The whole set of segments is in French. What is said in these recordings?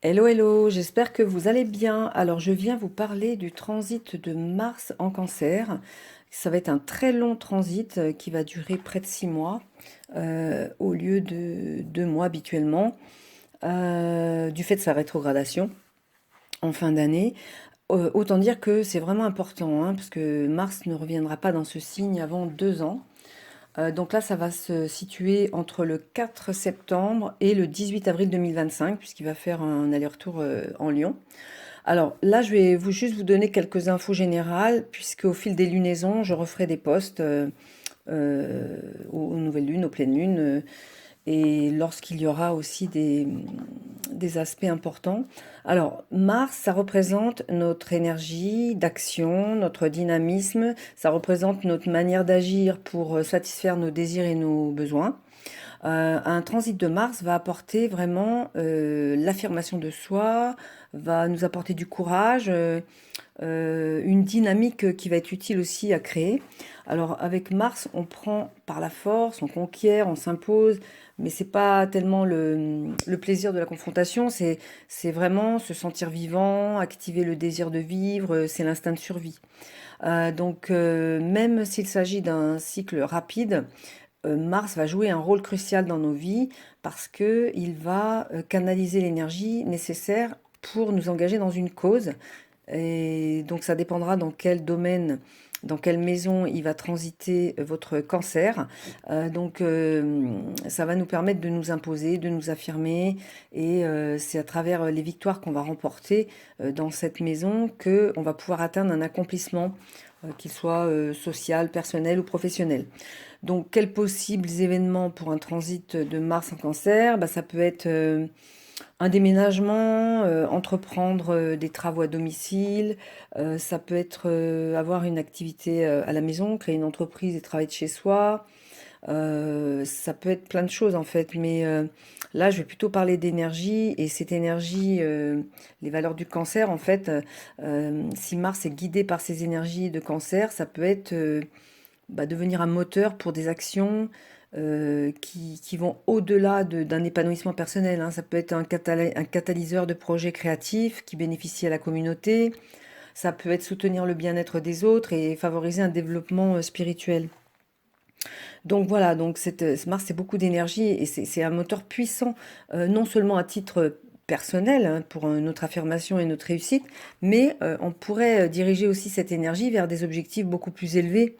Hello, hello, j'espère que vous allez bien. Alors, je viens vous parler du transit de Mars en Cancer. Ça va être un très long transit qui va durer près de 6 mois au lieu de 2 mois habituellement, du fait de sa rétrogradation en fin d'année. Autant dire que c'est vraiment important, hein, parce que Mars ne reviendra pas dans ce signe avant 2 ans. Donc là, ça va se situer entre le 4 septembre et le 18 avril 2025, puisqu'il va faire un aller-retour en Lyon. Alors là, je vais juste vous donner quelques infos générales, puisque au fil des lunaisons, je referai des posts aux nouvelles lunes, aux pleines lunes, et lorsqu'il y aura aussi des aspects importants. Alors, Mars, ça représente notre énergie d'action, notre dynamisme, ça représente notre manière d'agir pour satisfaire nos désirs et nos besoins. Un transit de Mars va apporter vraiment l'affirmation de soi, va nous apporter du courage, une dynamique qui va être utile aussi à créer. Alors avec Mars, on prend par la force, on conquiert, on s'impose, mais c'est pas tellement le plaisir de la confrontation, c'est vraiment se sentir vivant, activer le désir de vivre, c'est l'instinct de survie. Même s'il s'agit d'un cycle rapide, Mars va jouer un rôle crucial dans nos vies parce que il va canaliser l'énergie nécessaire pour nous engager dans une cause. Et donc ça dépendra dans quel domaine, dans quelle maison il va transiter votre cancer. Ça va nous permettre de nous imposer, de nous affirmer. Et c'est à travers les victoires qu'on va remporter dans cette maison que on va pouvoir atteindre un accomplissement, qu'il soit social, personnel ou professionnel. Donc, quels possibles événements pour un transit de Mars en Cancer? Bah, ça peut être un déménagement, entreprendre des travaux à domicile, ça peut être avoir une activité à la maison, créer une entreprise et travailler de chez soi. Ça peut être plein de choses en fait, mais là je vais plutôt parler d'énergie et cette énergie, les valeurs du cancer en fait, si Mars est guidé par ces énergies de cancer, ça peut être devenir un moteur pour des actions qui vont au-delà d'un épanouissement personnel, hein. Ça peut être un catalyseur de projets créatifs qui bénéficie à la communauté. Ça peut être soutenir le bien-être des autres et favoriser un développement spirituel. Donc voilà, donc Mars, c'est beaucoup d'énergie et c'est un moteur puissant, non seulement à titre personnel, hein, pour notre affirmation et notre réussite, mais on pourrait diriger aussi cette énergie vers des objectifs beaucoup plus élevés.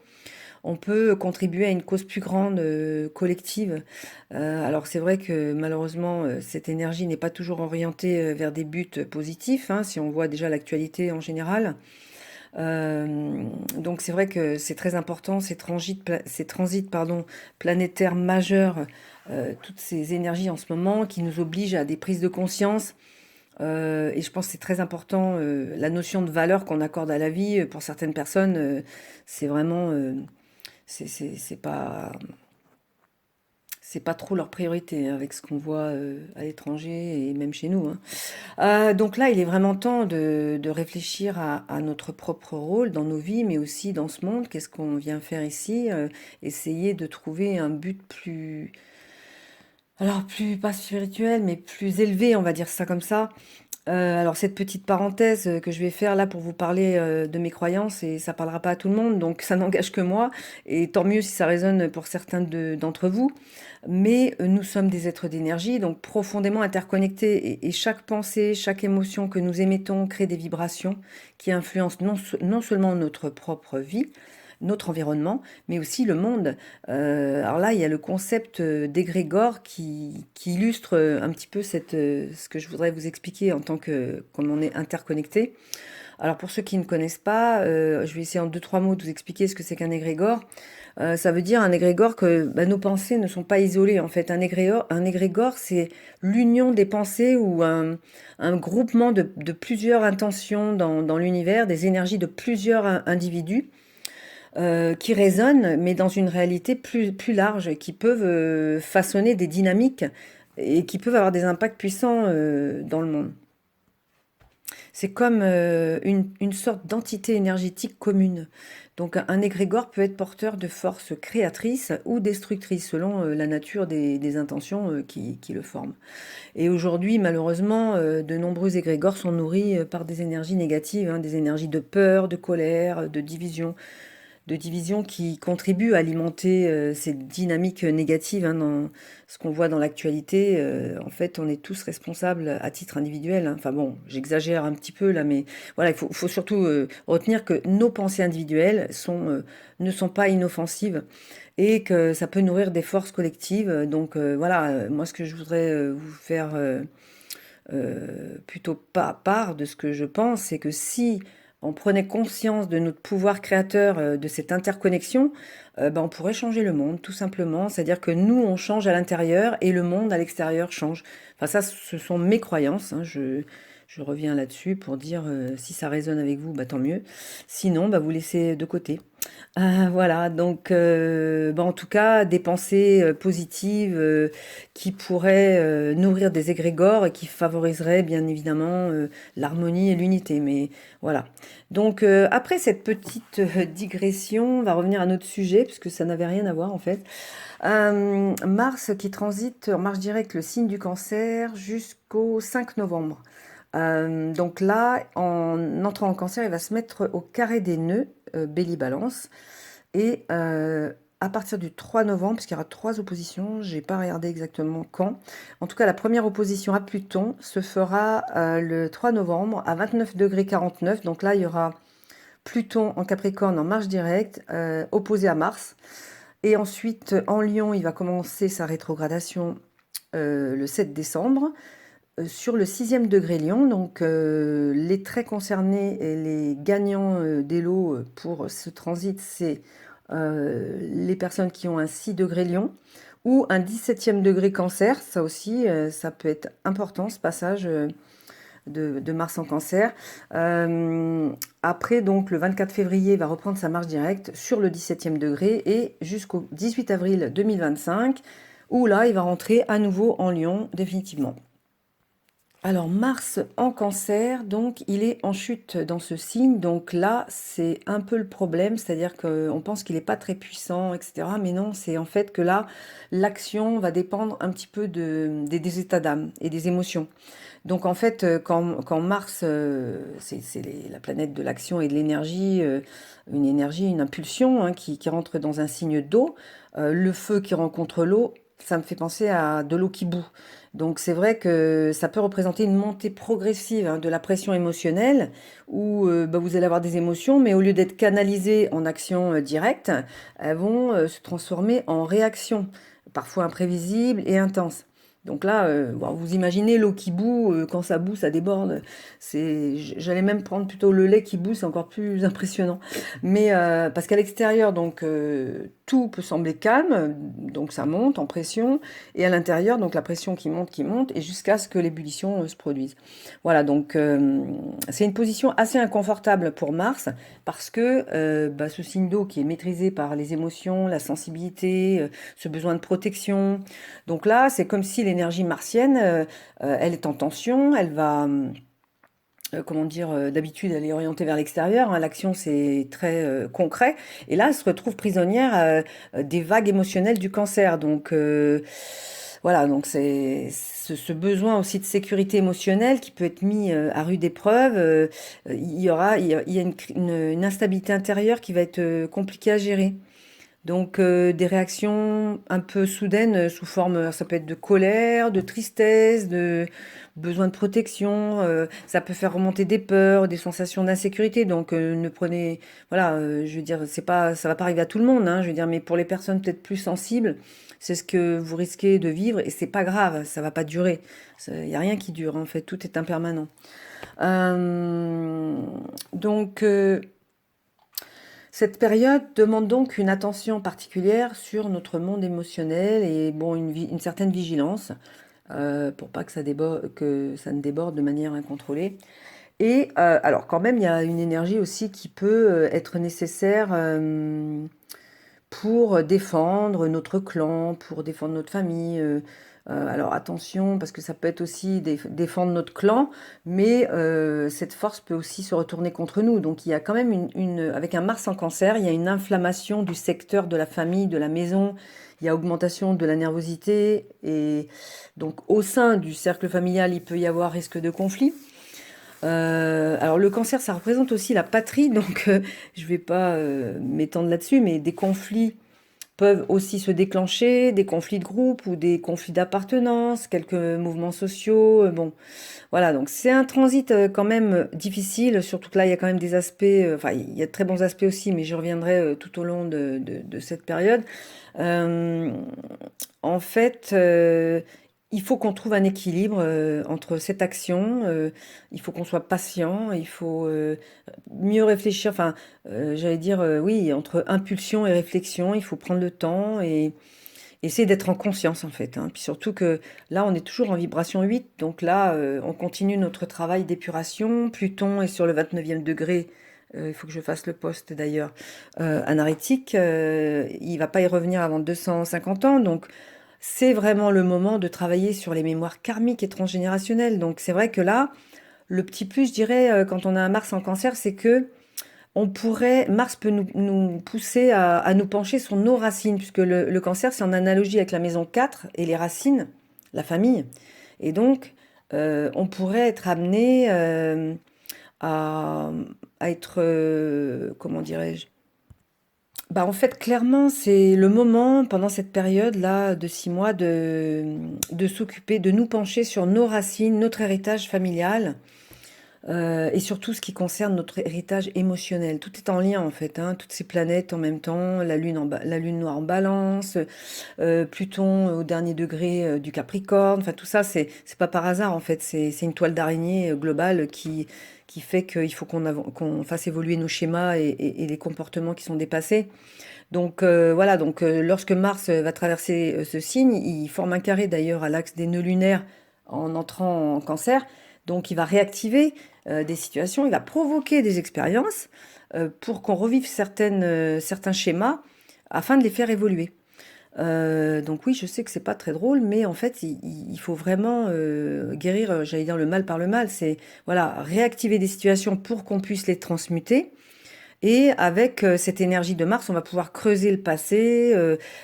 On peut contribuer à une cause plus grande, collective. Alors c'est vrai que malheureusement, cette énergie n'est pas toujours orientée vers des buts positifs, hein, si on voit déjà l'actualité en général. Donc c'est vrai que c'est très important, ces transits pardon, planétaires majeurs, toutes ces énergies en ce moment qui nous obligent à des prises de conscience. Et je pense que c'est très important, la notion de valeur qu'on accorde à la vie, pour certaines personnes, c'est vraiment... c'est pas trop leur priorité, hein, avec ce qu'on voit à l'étranger et même chez nous, hein. Donc là, il est vraiment temps de réfléchir à notre propre rôle dans nos vies, mais aussi dans ce monde. Qu'est-ce qu'on vient faire ici? Essayer de trouver un but plus, alors plus pas spirituel, mais plus élevé, on va dire ça comme ça. Alors cette petite parenthèse que je vais faire là pour vous parler de mes croyances, et ça parlera pas à tout le monde, donc ça n'engage que moi, et tant mieux si ça résonne pour certains d'entre vous. Mais nous sommes des êtres d'énergie, donc profondément interconnectés, et chaque pensée, chaque émotion que nous émettons crée des vibrations qui influencent non seulement notre propre vie, notre environnement, mais aussi le monde. Alors là, il y a le concept d'égrégore qui illustre un petit peu ce que je voudrais vous expliquer en tant que, comme on est interconnecté. Alors pour ceux qui ne connaissent pas, je vais essayer en deux, trois mots de vous expliquer ce que c'est qu'un égrégore. Ça veut dire un égrégore que nos pensées ne sont pas isolées. En fait, un égrégore, c'est l'union des pensées ou un groupement de plusieurs intentions dans l'univers, des énergies de plusieurs individus qui résonnent, mais dans une réalité plus large, qui peuvent façonner des dynamiques et qui peuvent avoir des impacts puissants dans le monde. C'est comme une sorte d'entité énergétique commune. Donc un égrégore peut être porteur de forces créatrices ou destructrices selon la nature des intentions qui le forment. Et aujourd'hui, malheureusement, de nombreux égrégores sont nourris par des énergies négatives, hein, des énergies de peur, de colère, de division qui contribuent à alimenter ces dynamiques négatives, hein, dans ce qu'on voit dans l'actualité. En fait, on est tous responsables à titre individuel, hein. Enfin bon, j'exagère un petit peu là, mais voilà, il faut surtout retenir que nos pensées individuelles ne sont pas inoffensives et que ça peut nourrir des forces collectives. Donc voilà, moi ce que je voudrais vous faire plutôt pas part de ce que je pense, c'est que si on prenait conscience de notre pouvoir créateur, de cette interconnexion, ben, on pourrait changer le monde, tout simplement. C'est-à-dire que nous, on change à l'intérieur et le monde à l'extérieur change. Enfin, ça, ce sont mes croyances, hein. Je reviens là-dessus pour dire si ça résonne avec vous, bah, tant mieux. Sinon, bah, vous laissez de côté. Voilà, donc bah, en tout cas, des pensées positives qui pourraient nourrir des égrégores et qui favoriseraient bien évidemment l'harmonie et l'unité. Mais voilà. Donc après cette petite digression, on va revenir à notre sujet, puisque ça n'avait rien à voir en fait. Mars qui transite en marche directe le signe du Cancer jusqu'au 5 novembre. Donc là, en entrant en Cancer, il va se mettre au carré des nœuds, Bélier-Balance. Et à partir du 3 novembre, puisqu'il y aura 3 oppositions, j'ai pas regardé exactement quand. En tout cas, la première opposition à Pluton se fera le 3 novembre à 29 degrés 49. Donc là, il y aura Pluton en Capricorne en marche directe, opposé à Mars. Et ensuite, en Lion, il va commencer sa rétrogradation le 7 décembre sur le 6e degré Lion. Donc, les très concernés et les gagnants des lots pour ce transit, c'est les personnes qui ont un 6 degré Lion ou un 17e degré Cancer. Ça aussi, ça peut être important, ce passage de Mars en Cancer. Après, donc, le 24 février, il va reprendre sa marche directe sur le 17e degré et jusqu'au 18 avril 2025, où là, il va rentrer à nouveau en Lion définitivement. Alors Mars en Cancer, donc il est en chute dans ce signe, donc là c'est un peu le problème, c'est-à-dire qu'on pense qu'il n'est pas très puissant, etc. Mais non, c'est en fait que là l'action va dépendre un petit peu des états d'âme et des émotions. Donc en fait, quand Mars, c'est la planète de l'action et de l'énergie, une énergie, une impulsion hein, qui rentre dans un signe d'eau, le feu qui rencontre l'eau, ça me fait penser à de l'eau qui bout. Donc c'est vrai que ça peut représenter une montée progressive hein, de la pression émotionnelle, où bah, vous allez avoir des émotions, mais au lieu d'être canalisées en action directe, elles vont se transformer en réaction, parfois imprévisibles et intenses. Donc là, bon, vous imaginez l'eau qui bout, quand ça bout, ça déborde. J'allais même prendre plutôt le lait qui bout, c'est encore plus impressionnant. Mais parce qu'à l'extérieur, donc tout peut sembler calme, donc ça monte en pression, et à l'intérieur, donc la pression qui monte, et jusqu'à ce que l'ébullition se produise. Voilà, donc c'est une position assez inconfortable pour Mars, parce que bah, ce signe d'eau qui est maîtrisé par les émotions, la sensibilité, ce besoin de protection. Donc là, c'est comme si l'énergie martienne, elle est en tension, elle va comment dire, d'habitude, elle est orientée vers l'extérieur, hein, l'action, c'est très concret. Et là, elle se retrouve prisonnière des vagues émotionnelles du cancer. Donc, voilà, donc c'est ce besoin aussi de sécurité émotionnelle qui peut être mis à rude épreuve. Il y a une instabilité intérieure qui va être compliquée à gérer. Donc des réactions un peu soudaines sous forme, ça peut être de colère, de tristesse, de besoin de protection, ça peut faire remonter des peurs, des sensations d'insécurité. Donc ne prenez, voilà, je veux dire, c'est pas, ça va pas arriver à tout le monde, hein, je veux dire, mais pour les personnes peut-être plus sensibles, c'est ce que vous risquez de vivre et c'est pas grave, ça va pas durer. Il y a rien qui dure, en fait, tout est impermanent. Euh, donc cette période demande donc une attention particulière sur notre monde émotionnel et bon, une certaine vigilance pour pas que ça ne déborde de manière incontrôlée. Et alors quand même, il y a une énergie aussi qui peut être nécessaire pour défendre notre clan, pour défendre notre famille. Alors attention, parce que ça peut être aussi défendre notre clan, mais cette force peut aussi se retourner contre nous. Donc il y a quand même avec un Mars en Cancer, il y a une inflammation du secteur de la famille, de la maison. Il y a augmentation de la nervosité et donc au sein du cercle familial, il peut y avoir risque de conflit. Alors le cancer, ça représente aussi la patrie, donc je vais pas m'étendre là-dessus, mais des conflits peuvent aussi se déclencher, des conflits de groupe ou des conflits d'appartenance, quelques mouvements sociaux. Bon, voilà, donc c'est un transit quand même difficile, surtout que là, il y a quand même des aspects, enfin, il y a de très bons aspects aussi, mais j'y reviendrai tout au long de cette période. Euh, En fait, il faut qu'on trouve un équilibre entre cette action, il faut qu'on soit patient, il faut mieux réfléchir, enfin, j'allais dire, oui, entre impulsion et réflexion, il faut prendre le temps et essayer d'être en conscience en fait, hein. Puis surtout que là, on est toujours en vibration 8, donc là, on continue notre travail d'épuration. Pluton est sur le 29e degré. Il faut que je fasse le poste d'ailleurs, anarétique. Il va pas y revenir avant 250 ans, donc c'est vraiment le moment de travailler sur les mémoires karmiques et transgénérationnelles. Donc c'est vrai que là, le petit plus, je dirais, quand on a un Mars en Cancer, c'est que Mars peut nous pousser à nous pencher sur nos racines, puisque le cancer, c'est en analogie avec la maison 4 et les racines, la famille. Et donc, on pourrait être amené à, à être, comment dirais-je? Bah, en fait, clairement, c'est le moment, pendant cette période-là de 6 mois, de s'occuper, de nous pencher sur nos racines, notre héritage familial. Et surtout ce qui concerne notre héritage émotionnel. Tout est en lien en fait, hein, toutes ces planètes en même temps, la lune noire en balance, Pluton au dernier degré du Capricorne, enfin tout ça c'est pas par hasard en fait, c'est une toile d'araignée globale qui fait qu'il faut qu'on fasse évoluer nos schémas et les comportements qui sont dépassés. Donc voilà, donc lorsque Mars va traverser ce signe, il forme un carré d'ailleurs à l'axe des nœuds lunaires en entrant en Cancer. Donc il va réactiver des situations, il va provoquer des expériences pour qu'on revive certains schémas afin de les faire évoluer. Donc oui, je sais que c'est pas très drôle, mais en fait, il faut vraiment guérir, j'allais dire le mal par le mal. C'est voilà, réactiver des situations pour qu'on puisse les transmuter. Et avec cette énergie de Mars, on va pouvoir creuser le passé,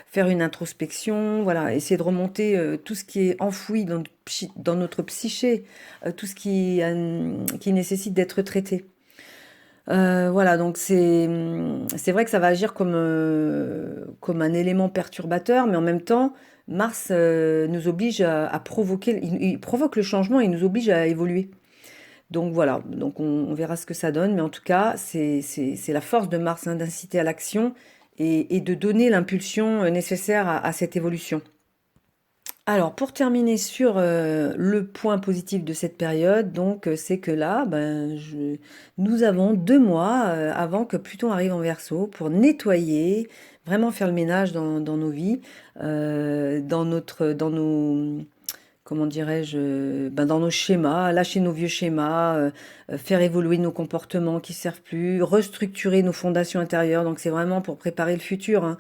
faire une introspection, voilà, essayer de remonter tout ce qui est enfoui dans notre psyché, tout ce qui nécessite d'être traité. Voilà, donc c'est vrai que ça va agir comme un élément perturbateur, mais en même temps, Mars nous oblige à provoquer, il provoque le changement et il nous oblige à évoluer. Donc voilà, donc on verra ce que ça donne, mais en tout cas, c'est la force de Mars, hein, d'inciter à l'action et de donner l'impulsion nécessaire à cette évolution. Alors, pour terminer sur le point positif de cette période, donc c'est que là, nous avons 2 mois avant que Pluton arrive en Verseau pour nettoyer, vraiment faire le ménage dans nos vies, dans nos, comment dirais-je, dans nos schémas, lâcher nos vieux schémas, faire évoluer nos comportements qui servent plus, restructurer nos fondations intérieures. Donc c'est vraiment pour préparer le futur, hein.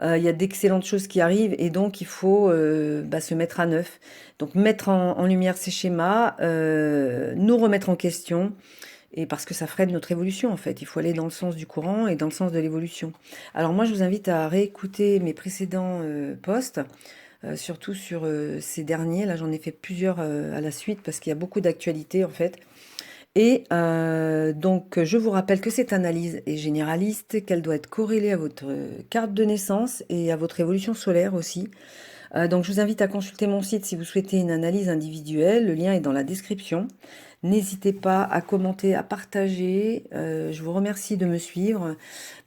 Il y a d'excellentes choses qui arrivent et donc il faut se mettre à neuf. Donc mettre en lumière ces schémas, nous remettre en question. Et parce que ça freine notre évolution, en fait. Il faut aller dans le sens du courant et dans le sens de l'évolution. Alors moi, je vous invite à réécouter mes précédents posts, surtout sur ces derniers. Là, j'en ai fait plusieurs à la suite parce qu'il y a beaucoup d'actualités, en fait. Et donc, je vous rappelle que cette analyse est généraliste, qu'elle doit être corrélée à votre carte de naissance et à votre évolution solaire aussi. Donc, je vous invite à consulter mon site si vous souhaitez une analyse individuelle. Le lien est dans la description. N'hésitez pas à commenter, à partager. Je vous remercie de me suivre.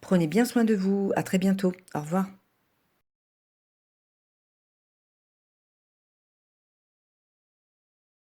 Prenez bien soin de vous. À très bientôt. Au revoir.